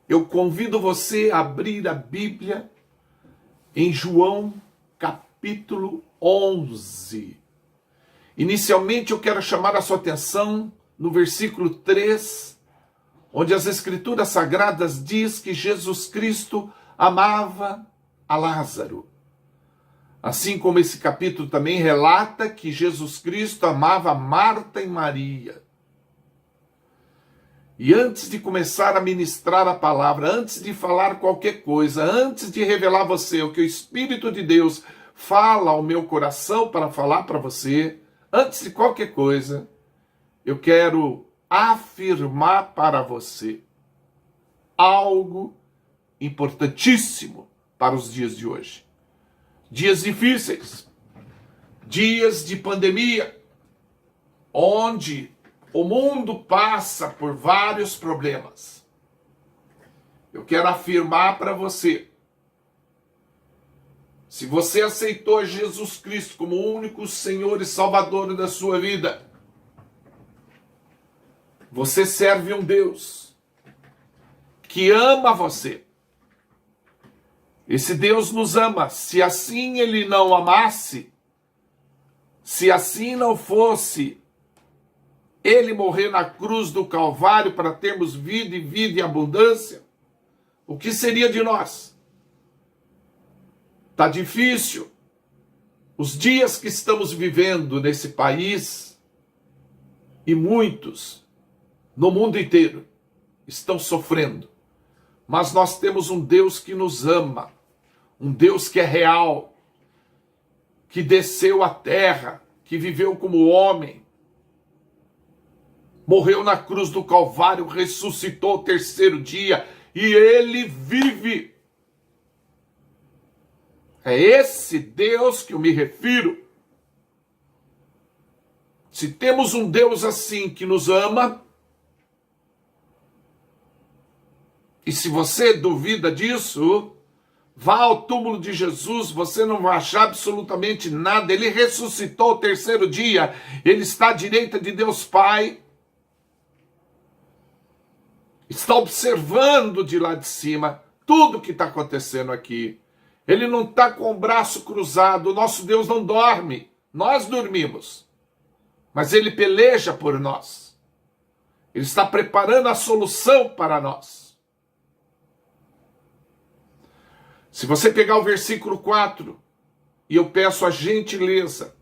Eu convido você a abrir a Bíblia em João capítulo 11. Inicialmente eu quero chamar a sua atenção no versículo 3, onde as Escrituras Sagradas diz que Jesus Cristo amava a Lázaro. Assim como esse capítulo também relata que Jesus Cristo amava Marta e Maria. E antes de começar a ministrar a palavra, antes de falar qualquer coisa, antes de revelar a você o que o Espírito de Deus fala ao meu coração para falar para você, antes de qualquer coisa, eu quero afirmar para você algo importantíssimo para os dias de hoje. Dias difíceis, dias de pandemia, onde o mundo passa por vários problemas. Eu quero afirmar para você, se você aceitou Jesus Cristo como o único Senhor e Salvador da sua vida, você serve um Deus que ama você. Esse Deus nos ama. Se assim Ele não amasse, se assim não fosse Ele morrer na cruz do Calvário para termos vida e vida em abundância, o que seria de nós? Tá difícil. Os dias que estamos vivendo nesse país, e muitos no mundo inteiro estão sofrendo. Mas nós temos um Deus que nos ama, um Deus que é real, que desceu à terra, que viveu como homem, morreu na cruz do Calvário, ressuscitou ao terceiro dia, e Ele vive. É esse Deus que eu me refiro. Se temos um Deus assim que nos ama, e se você duvida disso, vá ao túmulo de Jesus, você não vai achar absolutamente nada. Ele ressuscitou ao terceiro dia, Ele está à direita de Deus Pai, está observando de lá de cima tudo o que está acontecendo aqui. Ele não está com o braço cruzado. O nosso Deus não dorme. Nós dormimos. Mas Ele peleja por nós. Ele está preparando a solução para nós. Se você pegar o versículo 4, e eu peço a gentileza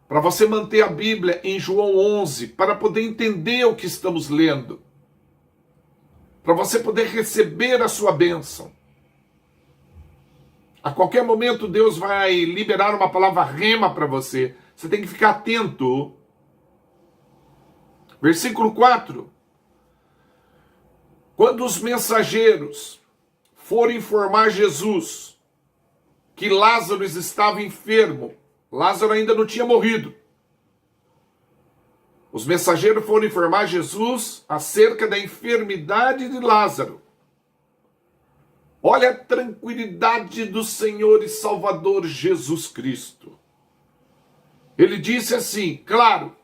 para você manter a Bíblia em João 11, para poder entender o que estamos lendo, para você poder receber a sua bênção. A qualquer momento Deus vai liberar uma palavra rema para você. Você tem que ficar atento. Versículo 4. Quando os mensageiros foram informar Jesus que Lázaro estava enfermo, Lázaro ainda não tinha morrido. Os mensageiros foram informar Jesus acerca da enfermidade de Lázaro. Olha a tranquilidade do Senhor e Salvador Jesus Cristo. Ele disse assim, claro,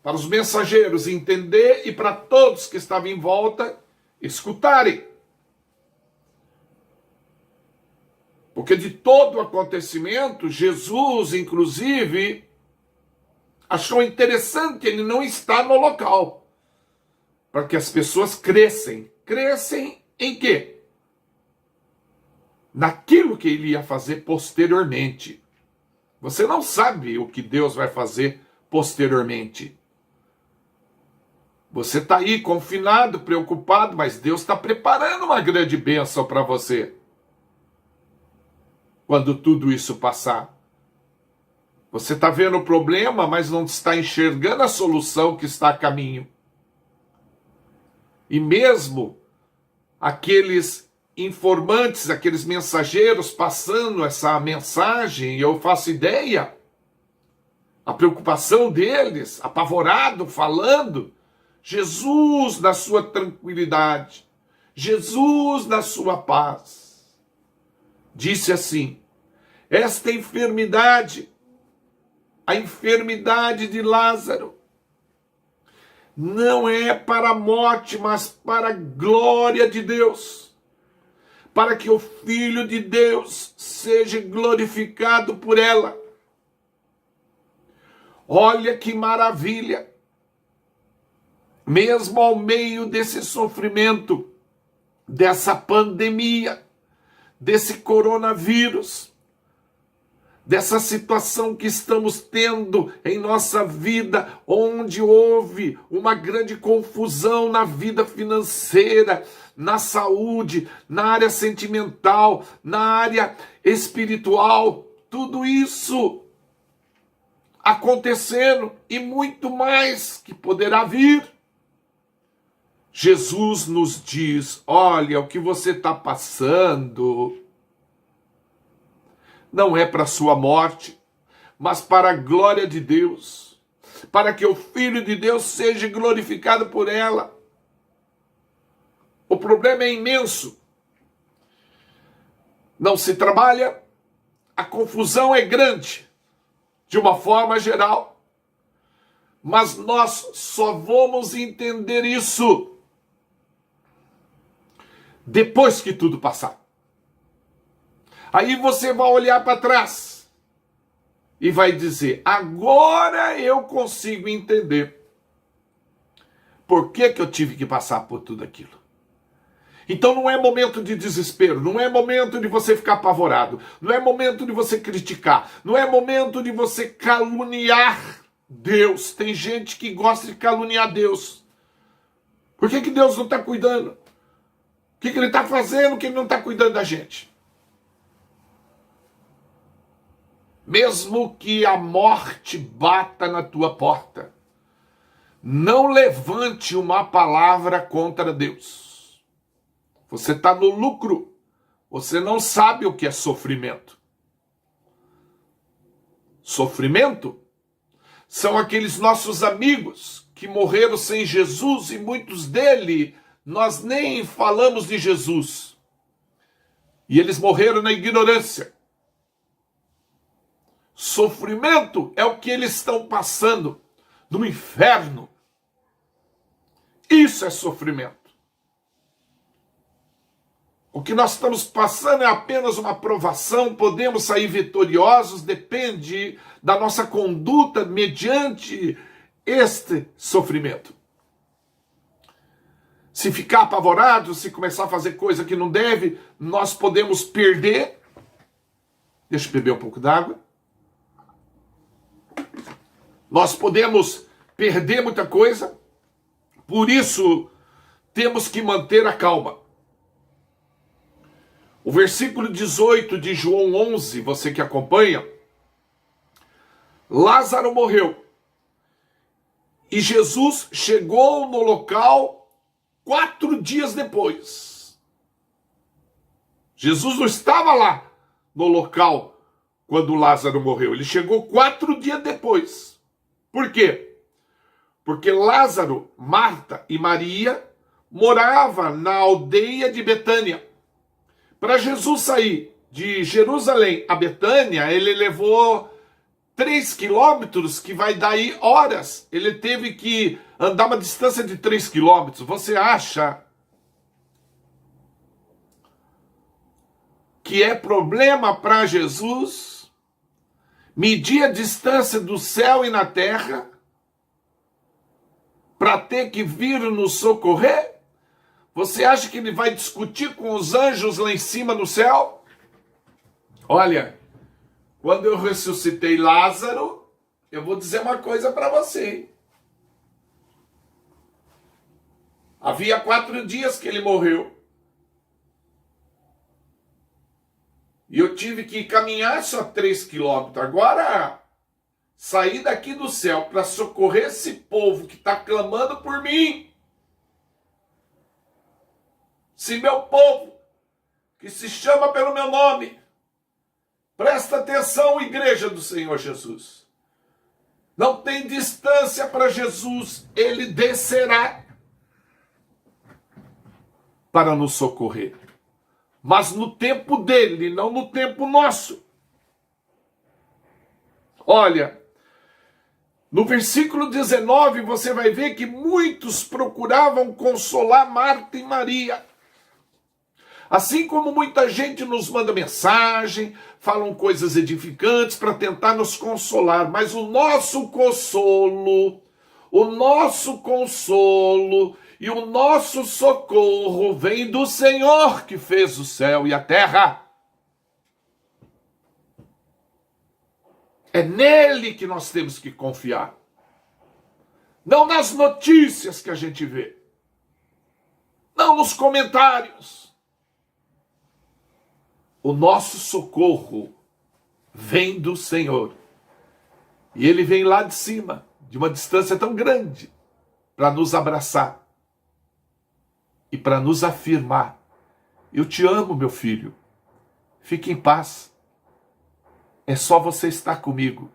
para os mensageiros entender e para todos que estavam em volta escutarem. Porque de todo o acontecimento, Jesus, inclusive, achou interessante ele não estar no local, para que as pessoas crescem. Crescem em quê? Naquilo que ele ia fazer posteriormente. Você não sabe o que Deus vai fazer posteriormente. Você está aí confinado, preocupado, mas Deus está preparando uma grande bênção para você. Quando tudo isso passar. Você está vendo o problema, mas não está enxergando a solução que está a caminho. E mesmo aqueles informantes, aqueles mensageiros passando essa mensagem, eu faço ideia, a preocupação deles, apavorado, falando, Jesus na sua tranquilidade, Jesus na sua paz, disse assim, esta enfermidade, a enfermidade de Lázaro, não é para a morte, mas para a glória de Deus, para que o Filho de Deus seja glorificado por ela. Olha que maravilha! Mesmo ao meio desse sofrimento, dessa pandemia, desse coronavírus, dessa situação que estamos tendo em nossa vida, onde houve uma grande confusão na vida financeira, na saúde, na área sentimental, na área espiritual, tudo isso acontecendo e muito mais que poderá vir. Jesus nos diz: olha, o que você está passando não é para a sua morte, mas para a glória de Deus, para que o Filho de Deus seja glorificado por ela. O problema é imenso. Não se trabalha, a confusão é grande, de uma forma geral, mas nós só vamos entender isso depois que tudo passar. Aí você vai olhar para trás e vai dizer: agora eu consigo entender por que eu tive que passar por tudo aquilo. Então não é momento de desespero, não é momento de você ficar apavorado, não é momento de você criticar, não é momento de você caluniar Deus. Tem gente que gosta de caluniar Deus. Por que Deus não está cuidando? O que Ele está fazendo que Ele não está cuidando da gente? Mesmo que a morte bata na tua porta, não levante uma palavra contra Deus. Você está no lucro. Você não sabe o que é sofrimento. Sofrimento são aqueles nossos amigos que morreram sem Jesus e muitos deles nós nem falamos de Jesus. E eles morreram na ignorância. Sofrimento é o que eles estão passando no inferno. Isso é sofrimento. O que nós estamos passando é apenas uma provação, podemos sair vitoriosos, depende da nossa conduta mediante este sofrimento. Se ficar apavorado, se começar a fazer coisa que não deve, nós podemos perder. Deixa eu beber um pouco d'água. Nós podemos perder muita coisa, por isso temos que manter a calma. O versículo 18 de João 11, você que acompanha, Lázaro morreu e Jesus chegou no local 4 dias depois. Jesus não estava lá no local quando Lázaro morreu, ele chegou 4 dias depois. Por quê? Porque Lázaro, Marta e Maria moravam na aldeia de Betânia. Para Jesus sair de Jerusalém a Betânia, ele levou 3 quilômetros, que vai dar aí horas. Ele teve que andar uma distância de 3 quilômetros. Você acha que é problema para Jesus medir a distância do céu e na terra para ter que vir nos socorrer? Você acha que ele vai discutir com os anjos lá em cima no céu? Olha, quando eu ressuscitei Lázaro, eu vou dizer uma coisa para você. Havia 4 dias que ele morreu. E eu tive que caminhar só 3 quilômetros. Agora, sair daqui do céu para socorrer esse povo que está clamando por mim. Se meu povo, que se chama pelo meu nome, presta atenção, igreja do Senhor Jesus. Não tem distância para Jesus, ele descerá para nos socorrer. Mas no tempo dele, não no tempo nosso. Olha, No versículo 19, você vai ver que muitos procuravam consolar Marta e Maria. Assim como muita gente nos manda mensagem, falam coisas edificantes para tentar nos consolar, mas o nosso consolo e o nosso socorro vem do Senhor que fez o céu e a terra. É nele que nós temos que confiar. Não nas notícias que a gente vê. Não nos comentários. O nosso socorro vem do Senhor. E ele vem lá de cima, de uma distância tão grande, para nos abraçar e para nos afirmar: eu te amo, meu filho. Fique em paz. É só você estar comigo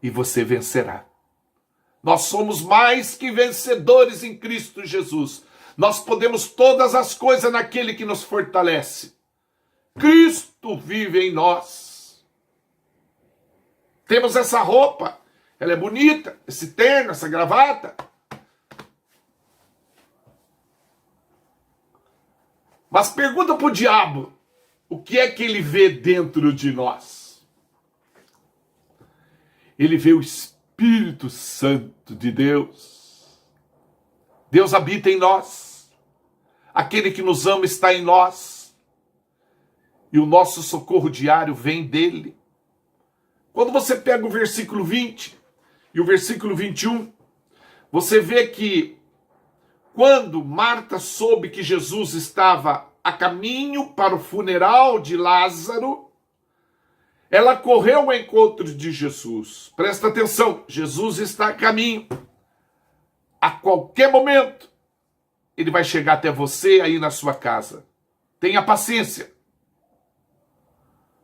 e você vencerá. Nós somos mais que vencedores em Cristo Jesus. Nós podemos todas as coisas naquele que nos fortalece. Cristo vive em nós. Temos essa roupa, ela é bonita, esse terno, essa gravata. Mas pergunta para o diabo, o que é que ele vê dentro de nós? Ele vê o Espírito Santo de Deus. Deus habita em nós. Aquele que nos ama está em nós. E o nosso socorro diário vem dele. Quando você pega o versículo 20 e o versículo 21, você vê que quando Marta soube que Jesus estava a caminho para o funeral de Lázaro, ela correu ao encontro de Jesus. Presta atenção, Jesus está a caminho. A qualquer momento, ele vai chegar até você aí na sua casa. Tenha paciência.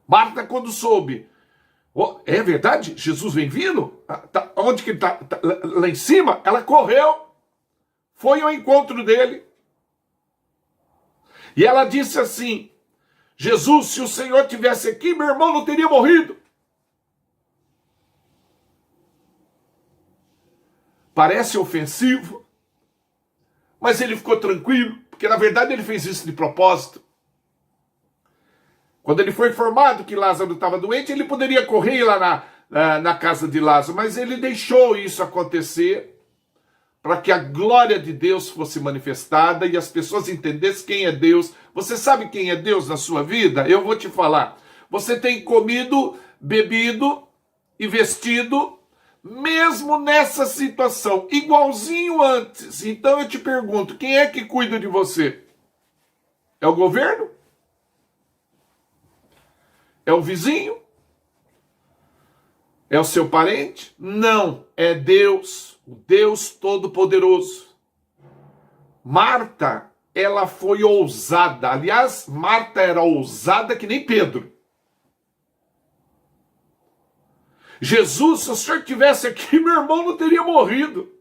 Marta, quando soube, é verdade? Jesus vem vindo? Onde que ele está? Lá em cima? Ela correu, foi ao encontro dele. E ela disse assim: Jesus, se o Senhor tivesse aqui, meu irmão não teria morrido. Parece ofensivo, mas ele ficou tranquilo, porque na verdade ele fez isso de propósito. Quando ele foi informado que Lázaro estava doente, ele poderia correr lá na casa de Lázaro, mas ele deixou isso acontecer para que a glória de Deus fosse manifestada e as pessoas entendessem quem é Deus. Você sabe quem é Deus na sua vida? Eu vou te falar. Você tem comido, bebido e vestido, mesmo nessa situação, igualzinho antes. Então eu te pergunto, quem é que cuida de você? É o governo? É o vizinho? É o seu parente? Não, é Deus, o Deus Todo-Poderoso. Marta, ela foi ousada. Aliás, Marta era ousada que nem Pedro. Jesus, se o senhor estivesse aqui, meu irmão não teria morrido.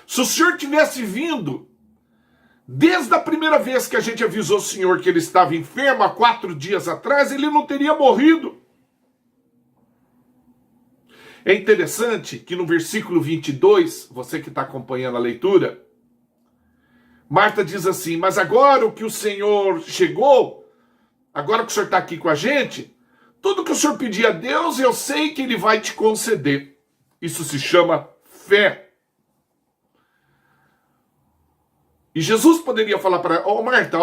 Se o senhor tivesse vindo, desde a primeira vez que a gente avisou o senhor que ele estava enfermo, há 4 dias atrás, ele não teria morrido. É interessante que no versículo 22, você que está acompanhando a leitura, Marta diz assim: mas agora o que o Senhor chegou, agora que o Senhor está aqui com a gente, tudo que o Senhor pedir a Deus, eu sei que Ele vai te conceder. Isso se chama fé. E Jesus poderia falar para ela: Marta,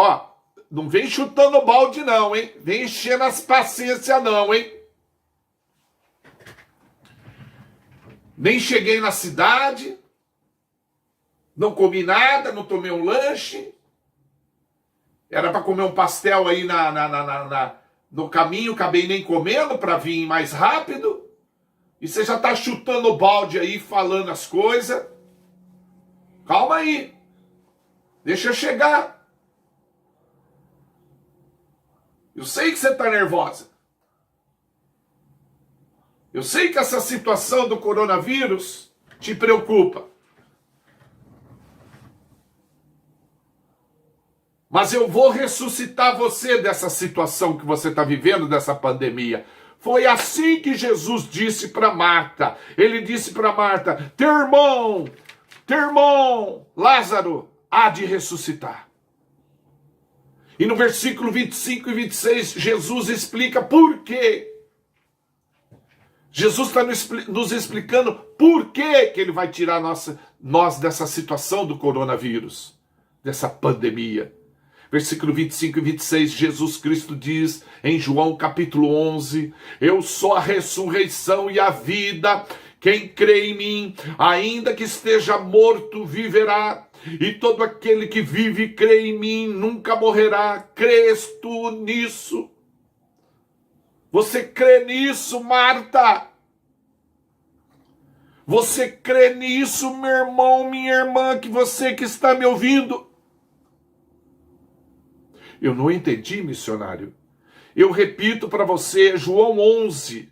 não vem chutando o balde não, hein? Vem enchendo as paciências não, hein? Nem cheguei na cidade, não comi nada, não tomei um lanche. Era para comer um pastel aí no caminho, acabei nem comendo para vir mais rápido. E você já está chutando o balde aí, falando as coisas. Calma aí. Deixa eu chegar. Eu sei que você está nervosa. Eu sei que essa situação do coronavírus te preocupa. Mas eu vou ressuscitar você dessa situação que você está vivendo, dessa pandemia. Foi assim que Jesus disse para Marta. Ele disse para Marta: teu irmão, Lázaro, há de ressuscitar. E no versículo 25 e 26, Jesus explica por quê. Jesus está nos explicando por que ele vai tirar nós dessa situação do coronavírus, dessa pandemia. Versículo 25 e 26, Jesus Cristo diz em João capítulo 11, eu sou a ressurreição e a vida, quem crê em mim, ainda que esteja morto, viverá, e todo aquele que vive e crê em mim nunca morrerá. Crês tu nisso? Você crê nisso, Marta? Você crê nisso, meu irmão, minha irmã, que você que está me ouvindo? Eu não entendi, missionário. Eu repito para você, João 11,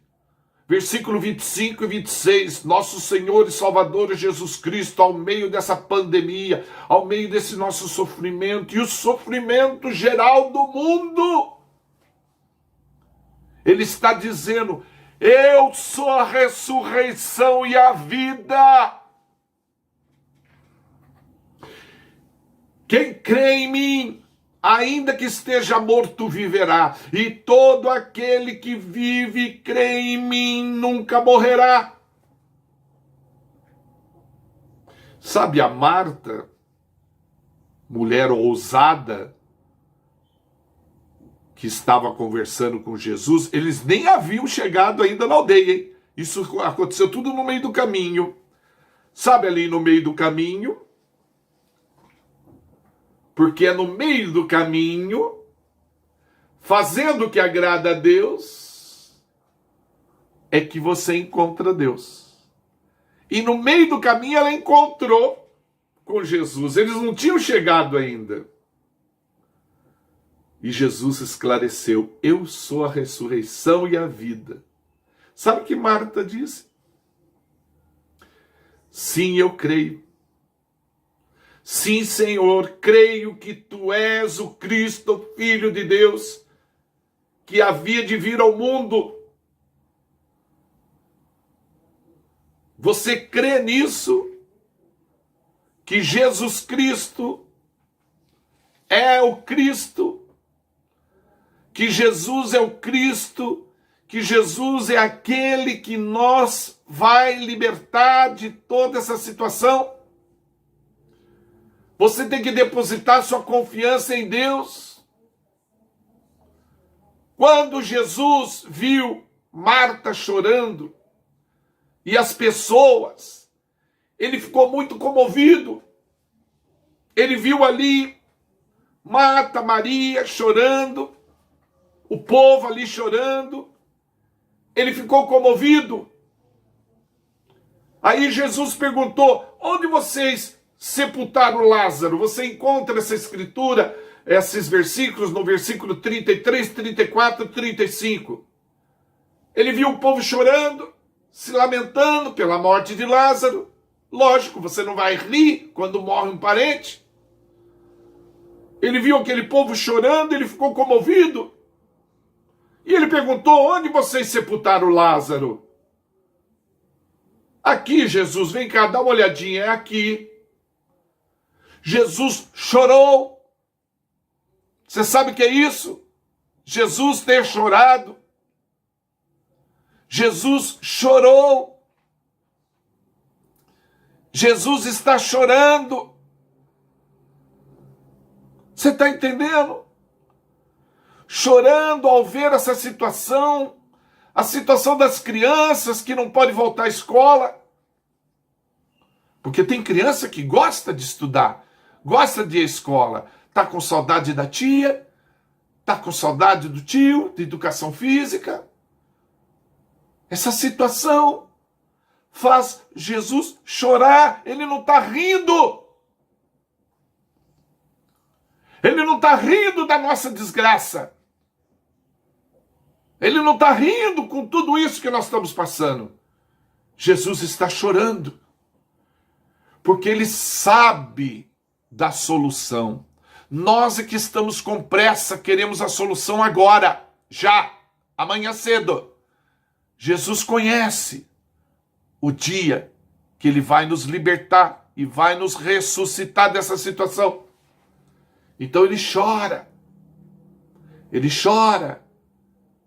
versículo 25 e 26, nosso Senhor e Salvador Jesus Cristo, ao meio dessa pandemia, ao meio desse nosso sofrimento e o sofrimento geral do mundo, Ele está dizendo, eu sou a ressurreição e a vida. Quem crê em mim, ainda que esteja morto, viverá. E todo aquele que vive e crê em mim nunca morrerá. Sabe a Marta, mulher ousada, que estava conversando com Jesus, eles nem haviam chegado ainda na aldeia, hein? Isso aconteceu tudo no meio do caminho. Sabe ali no meio do caminho? Porque é no meio do caminho, fazendo o que agrada a Deus, é que você encontra Deus. E no meio do caminho ela encontrou com Jesus. Eles não tinham chegado ainda. E Jesus esclareceu, eu sou a ressurreição e a vida. Sabe o que Marta disse? Sim, eu creio. Sim, Senhor, creio que Tu és o Cristo, Filho de Deus, que havia de vir ao mundo. Você crê nisso? Que Jesus Cristo é o Cristo? Que Jesus é o Cristo, que Jesus é aquele que nos vai libertar de toda essa situação? Você tem que depositar sua confiança em Deus. Quando Jesus viu Marta chorando e as pessoas, ele ficou muito comovido. Ele viu ali Marta, Maria chorando, o povo ali chorando, ele ficou comovido. Aí Jesus perguntou, onde vocês sepultaram Lázaro? Você encontra essa escritura, esses versículos no versículo 33, 34, 35. Ele viu o povo chorando, se lamentando pela morte de Lázaro. Lógico, você não vai rir quando morre um parente. Ele viu aquele povo chorando, ele ficou comovido. E ele perguntou, onde vocês sepultaram Lázaro? Aqui, Jesus, vem cá, dá uma olhadinha, é aqui. Jesus chorou. Você sabe o que é isso? Jesus ter chorado. Jesus chorou. Jesus está chorando. Você está entendendo? Chorando ao ver essa situação, a situação das crianças que não podem voltar à escola. Porque tem criança que gosta de estudar, gosta de ir à escola, está com saudade da tia, está com saudade do tio, de educação física. Essa situação faz Jesus chorar, ele não está rindo. Ele não está rindo da nossa desgraça. Ele não está rindo com tudo isso que nós estamos passando. Jesus está chorando. Porque ele sabe da solução. Nós é que estamos com pressa, queremos a solução agora, já, amanhã cedo. Jesus conhece o dia que ele vai nos libertar e vai nos ressuscitar dessa situação. Então ele chora. Ele chora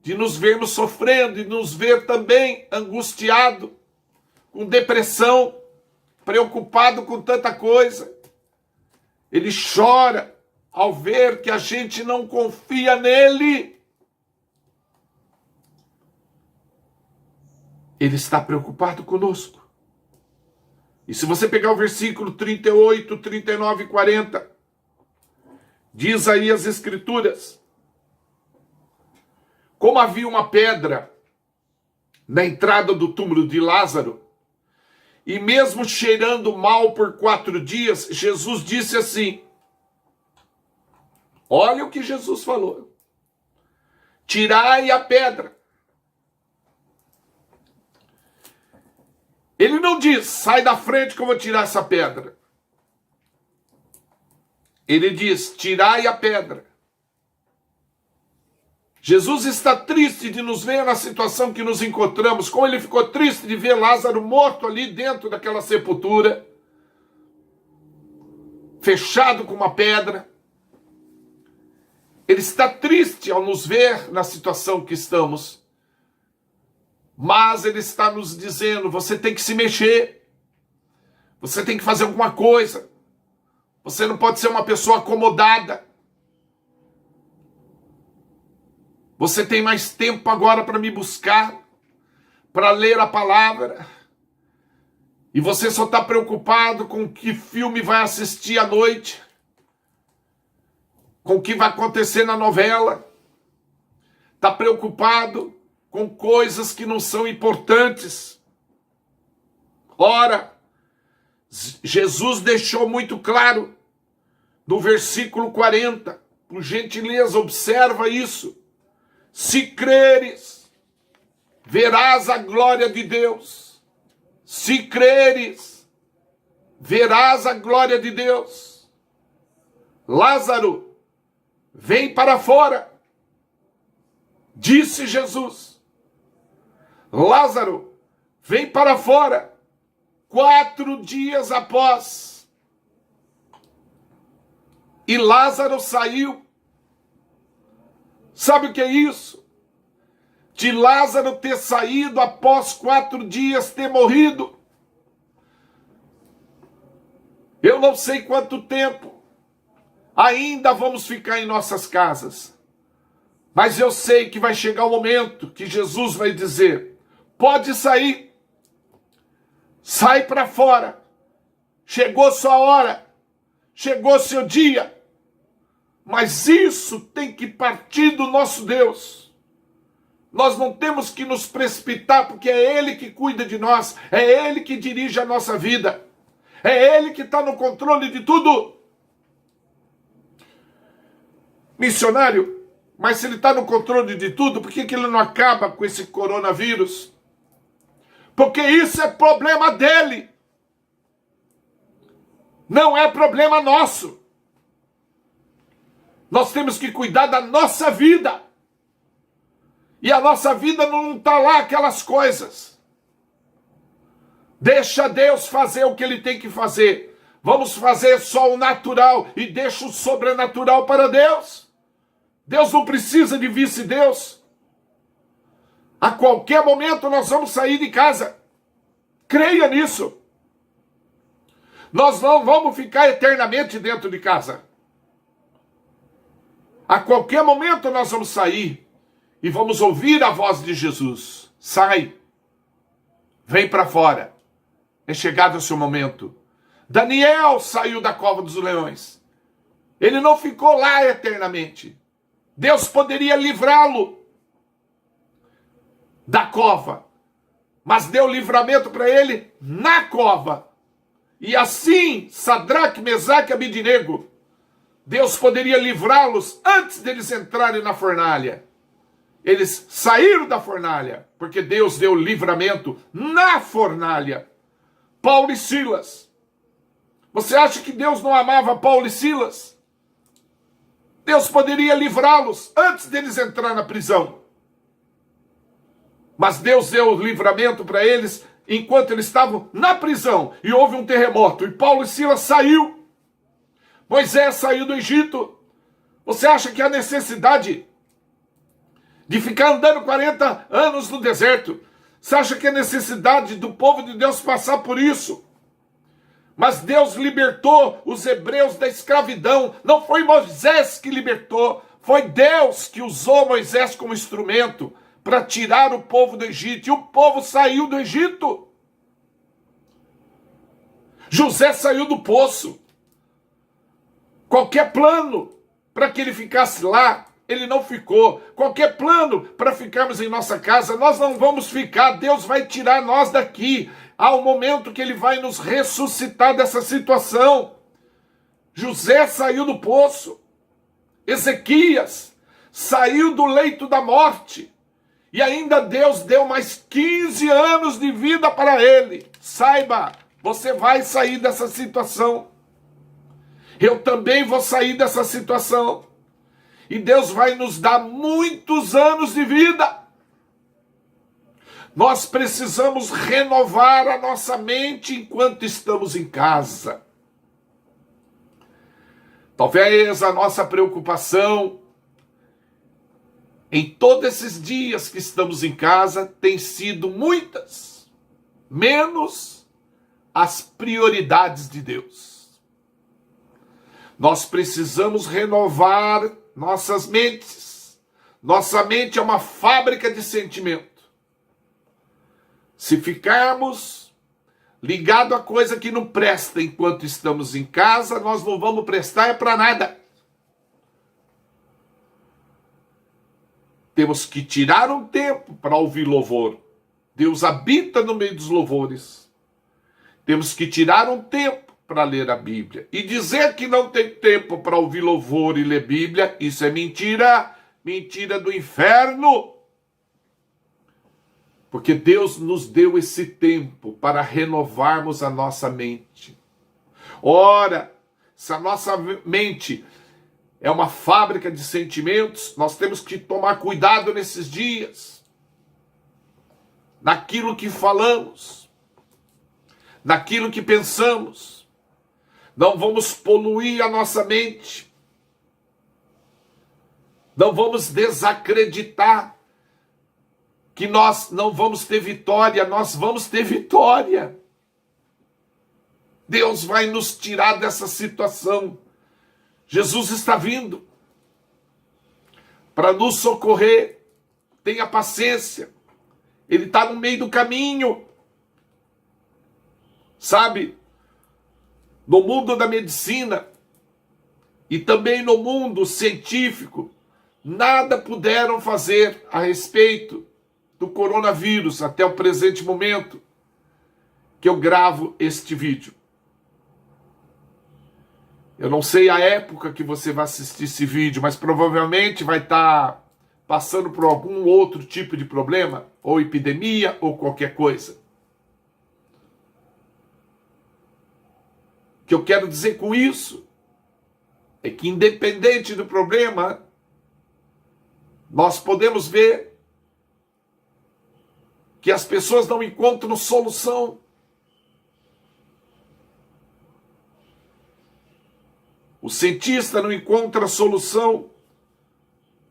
de nos vermos sofrendo e nos ver também angustiado, com depressão, preocupado com tanta coisa. Ele chora ao ver que a gente não confia nele. Ele está preocupado conosco. E se você pegar o versículo 38, 39 e 40, diz aí as Escrituras: como havia uma pedra na entrada do túmulo de Lázaro, e mesmo cheirando mal por 4 dias, Jesus disse assim, olha o que Jesus falou: tirai a pedra. Ele não diz, sai da frente que eu vou tirar essa pedra. Ele diz, tirai a pedra. Jesus está triste de nos ver na situação que nos encontramos, como ele ficou triste de ver Lázaro morto ali dentro daquela sepultura, fechado com uma pedra. Ele está triste ao nos ver na situação que estamos, mas ele está nos dizendo, você tem que se mexer, você tem que fazer alguma coisa, você não pode ser uma pessoa acomodada. Você tem mais tempo agora para me buscar, para ler a palavra, e você só está preocupado com que filme vai assistir à noite, com o que vai acontecer na novela, está preocupado com coisas que não são importantes. Ora, Jesus deixou muito claro no versículo 40, por gentileza, observa isso. Se creres, verás a glória de Deus. Se creres, verás a glória de Deus. Lázaro, vem para fora, disse Jesus. Lázaro, vem para fora. 4 dias após. E Lázaro saiu. Sabe o que é isso? De Lázaro ter saído após 4 dias ter morrido. Eu não sei quanto tempo ainda vamos ficar em nossas casas. Mas eu sei que vai chegar o momento que Jesus vai dizer, pode sair. Sai para fora. Chegou sua hora. Chegou seu dia. Mas isso tem que partir do nosso Deus. Nós não temos que nos precipitar, porque é Ele que cuida de nós, é Ele que dirige a nossa vida, é Ele que está no controle de tudo. Missionário, mas se Ele está no controle de tudo, por que Ele não acaba com esse coronavírus? Porque isso é problema dEle, não é problema nosso. Nós temos que cuidar da nossa vida. E a nossa vida não está lá aquelas coisas. Deixa Deus fazer o que Ele tem que fazer. Vamos fazer só o natural e deixa o sobrenatural para Deus. Deus não precisa de vice-deus. A qualquer momento nós vamos sair de casa. Creia nisso. Nós não vamos ficar eternamente dentro de casa. A qualquer momento nós vamos sair e vamos ouvir a voz de Jesus. Sai, vem para fora. É chegado o seu momento. Daniel saiu da cova dos leões. Ele não ficou lá eternamente. Deus poderia livrá-lo da cova, mas deu livramento para ele na cova. E assim, Sadraque, Mesaque e Abidnego, Deus poderia livrá-los antes deles entrarem na fornalha. Eles saíram da fornalha, porque Deus deu livramento na fornalha. Paulo e Silas. Você acha que Deus não amava Paulo e Silas? Deus poderia livrá-los antes deles entrar na prisão. Mas Deus deu o livramento para eles enquanto eles estavam na prisão. E houve um terremoto. E Paulo e Silas saiu. Moisés saiu do Egito. Você acha que há necessidade de ficar andando 40 anos no deserto? Você acha que há necessidade do povo de Deus passar por isso? Mas Deus libertou os hebreus da escravidão. Não foi Moisés que libertou. Foi Deus que usou Moisés como instrumento para tirar o povo do Egito. E o povo saiu do Egito. José saiu do poço. Qualquer plano para que ele ficasse lá, ele não ficou. Qualquer plano para ficarmos em nossa casa, nós não vamos ficar. Deus vai tirar nós daqui. Há um momento que ele vai nos ressuscitar dessa situação. José saiu do poço. Ezequias saiu do leito da morte. E ainda Deus deu mais 15 anos de vida para ele. Saiba, você vai sair dessa situação. Eu também vou sair dessa situação. E Deus vai nos dar muitos anos de vida. Nós precisamos renovar a nossa mente enquanto estamos em casa. Talvez a nossa preocupação em todos esses dias que estamos em casa tem sido muitas, menos as prioridades de Deus. Nós precisamos renovar nossas mentes. Nossa mente é uma fábrica de sentimento. Se ficarmos ligados a coisa que não presta enquanto estamos em casa, nós não vamos prestar para nada. Temos que tirar um tempo para ouvir louvor. Deus habita no meio dos louvores. Temos que tirar um tempo para ler a Bíblia. E dizer que não tem tempo para ouvir louvor e ler Bíblia, isso é mentira. Mentira do inferno. Porque Deus nos deu esse tempo para renovarmos a nossa mente. Ora, se a nossa mente é uma fábrica de sentimentos, nós temos que tomar cuidado nesses dias. Naquilo que falamos. Naquilo que pensamos. Não vamos poluir a nossa mente. Não vamos desacreditar que nós não vamos ter vitória. Nós vamos ter vitória. Deus vai nos tirar dessa situação. Jesus está vindo para nos socorrer. Tenha paciência. Ele está no meio do caminho. Sabe? No mundo da medicina e também no mundo científico, nada puderam fazer a respeito do coronavírus até o presente momento que eu gravo este vídeo. Eu não sei a época que você vai assistir esse vídeo, mas provavelmente vai estar passando por algum outro tipo de problema, ou epidemia, ou qualquer coisa. O que eu quero dizer com isso é que, independente do problema, nós podemos ver que as pessoas não encontram solução. O cientista não encontra solução.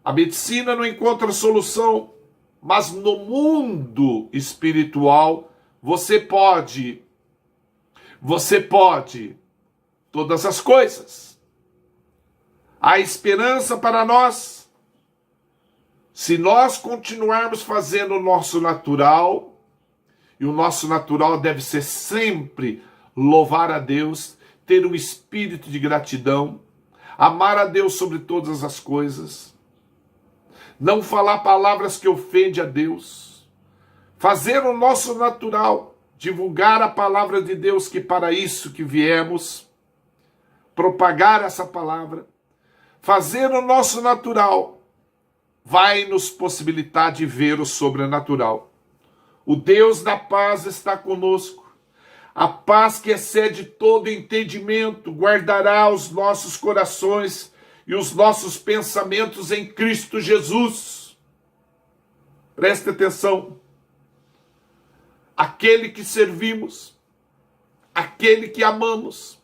A medicina não encontra solução. Mas no mundo espiritual, você pode todas as coisas. Há esperança para nós. Se nós continuarmos fazendo o nosso natural, e o nosso natural deve ser sempre louvar a Deus, ter um espírito de gratidão, amar a Deus sobre todas as coisas, não falar palavras que ofendem a Deus, fazer o nosso natural, divulgar a palavra de Deus, que para isso que viemos, propagar essa palavra, fazer o nosso natural, vai nos possibilitar de ver o sobrenatural. O Deus da paz está conosco. A paz que excede todo entendimento guardará os nossos corações e os nossos pensamentos em Cristo Jesus. Preste atenção. aquele que servimos, aquele que amamos,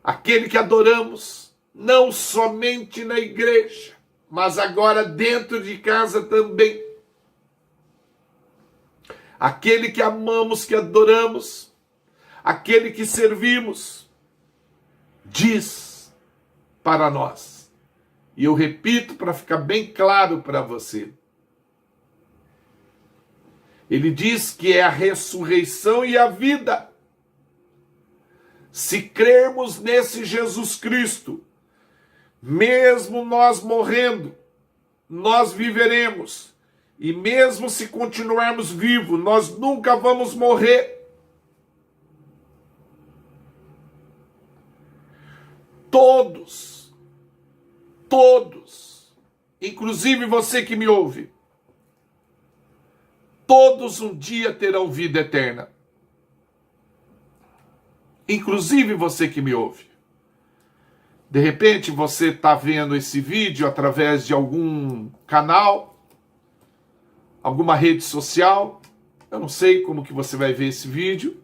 aquele que adoramos, não somente na igreja, mas agora dentro de casa também. Aquele que amamos, que adoramos, aquele que servimos, diz para nós. E eu repito para ficar bem claro para você. Ele diz que é a ressurreição e a vida. Se crermos nesse Jesus Cristo, mesmo nós morrendo, nós viveremos. E mesmo se continuarmos vivos, nós nunca vamos morrer. Todos, inclusive você que me ouve, todos um dia terão vida eterna. Inclusive você que me ouve. De repente você está vendo esse vídeo através de algum canal, alguma rede social. Eu não sei como que você vai ver esse vídeo.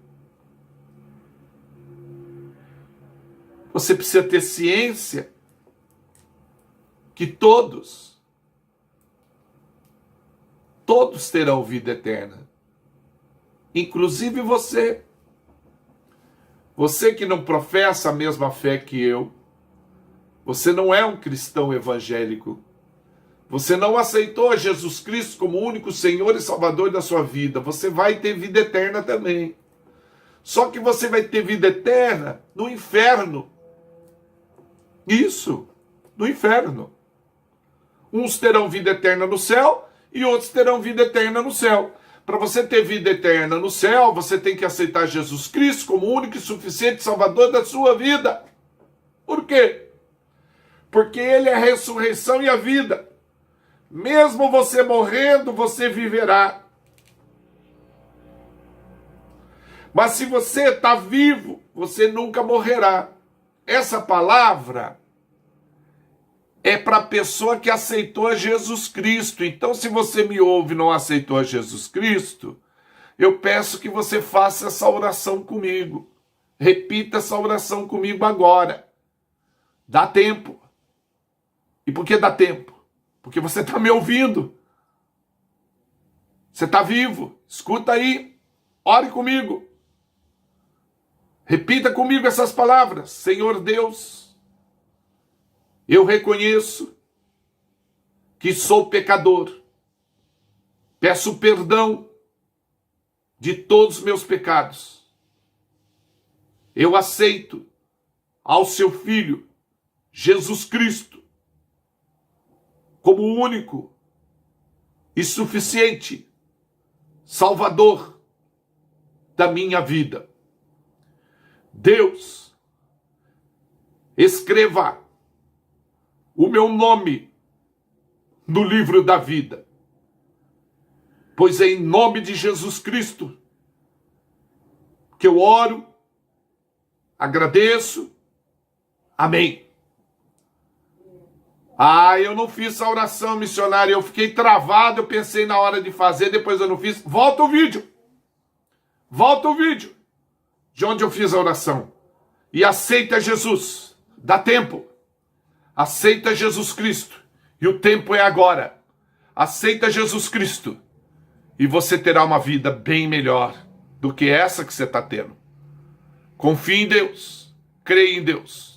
Você precisa ter ciência que todos terão vida eterna. Inclusive você. Você que não professa a mesma fé que eu. Você não é um cristão evangélico. Você não aceitou Jesus Cristo como único Senhor e Salvador da sua vida. Você vai ter vida eterna também. Só que você vai ter vida eterna no inferno. Isso, no inferno. Uns terão vida eterna no céu e outros terão vida eterna no céu. Para você ter vida eterna no céu, você tem que aceitar Jesus Cristo como único e suficiente Salvador da sua vida. Por quê? Porque Ele é a ressurreição e a vida. Mesmo você morrendo, você viverá. Mas se você está vivo, você nunca morrerá. Essa palavra é para a pessoa que aceitou a Jesus Cristo. Então, se você me ouve e não aceitou a Jesus Cristo, eu peço que você faça essa oração comigo. Repita essa oração comigo agora. Dá tempo. E por que dá tempo? Porque você está me ouvindo. Você está vivo. Escuta aí. Ore comigo. Repita comigo essas palavras. Senhor Deus, eu reconheço que sou pecador. Peço perdão de todos os meus pecados. Eu aceito ao seu Filho, Jesus Cristo, como único e suficiente Salvador da minha vida. Deus, escreva o meu nome no livro da vida, pois é em nome de Jesus Cristo que eu oro, agradeço, amém. Eu não fiz a oração missionária, eu fiquei travado, eu pensei na hora de fazer, depois eu não fiz. Volta o vídeo de onde eu fiz a oração. E aceita Jesus, dá tempo. Aceita Jesus Cristo, e o tempo é agora. Aceita Jesus Cristo, e você terá uma vida bem melhor do que essa que você está tendo. Confie em Deus, creia em Deus.